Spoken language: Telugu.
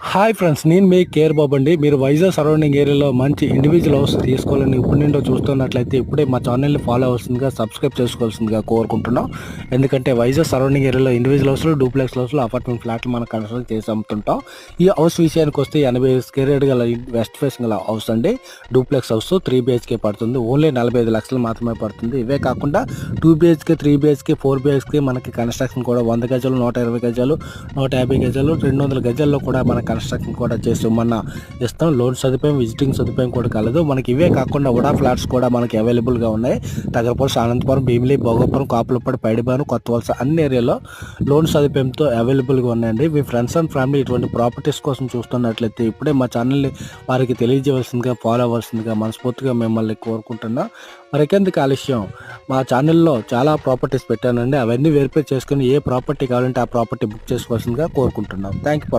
హాయ్ ఫ్రెండ్స్, నేను మీ కేర్ బాబు అండి. మీరు వైజాగ్ సరౌండింగ్ ఏరియాలో మంచి ఇండివిజువల్ హౌస్ తీసుకోవాలని ఇప్పుడు నుండో చూస్తున్నట్లయితే ఇప్పుడే మా ఛానల్ని ఫాలో అవ్వాల్సిందిగా, సబ్స్క్రైబ్ చేసుకోవాల్సిందిగా కోరుకుంటున్నాం. ఎందుకంటే వైజాగ్ సరౌండింగ్ ఏరియాలో ఇండివిజువల్ హౌస్లు, డూప్లెక్స్ హౌస్లు, అపార్ట్మెంట్ ఫ్లాట్లు మనం కన్స్ట్రక్ట్ చేసి అమ్ముతుంటాం. ఈ హౌస్ విషయానికి వస్తే 80 స్క్వేర్ యార్డ్ గల వెస్ట్ ఫేసింగ్ గల హౌస్ అండి. డూప్లెక్స్ హౌస్ 3 BHK పడుతుంది. ఓన్లీ 45 లక్షలు మాత్రమే పడుతుంది. ఇవే కాకుండా 2 BHK, 3 BHK, 4 BHK మనకి కన్స్ట్రక్షన్ కూడా 100 గజాలు, 120 గజాలు, 150 గజాలు, 200 గజాల్లో కూడా మన కన్స్ట్రక్షన్ కూడా చేసి మన ఇస్తాం. లోన్ సదుపాయం, విజిటింగ్ సదుపాయం కూడా కలదు. మనకి ఇవే కాకుండా ఉడా ఫ్లాట్స్ కూడా మనకి అవైలబుల్గా ఉన్నాయి. తగరపల్లి, అనంతపురం, భీమిలి, భోగపురం, కాపులపాడు, పైడిబాను, కొత్త వలస అన్ని ఏరియాలో లోన్ సదుపాయంతో అవైలబుల్గా ఉన్నాయండి. మీ ఫ్రెండ్స్ అండ్ ఫ్యామిలీ ఇటువంటి ప్రాపర్టీస్ కోసం చూస్తున్నట్లయితే ఇప్పుడే మా ఛానల్ని వారికి తెలియజేయవలసిందిగా, ఫాలో అవ్వాల్సిందిగా మనస్ఫూర్తిగా మిమ్మల్ని కోరుకుంటున్నా. మరికెందుకు ఆలస్యం, మా ఛానల్లో చాలా ప్రాపర్టీస్ పెట్టానండి. అవన్నీ వెరిఫై చేసుకుని ఏ ప్రాపర్టీ కావాలంటే ఆ ప్రాపర్టీ బుక్ చేసుకోవాల్సిందిగా కోరుకుంటున్నాం. Thank you.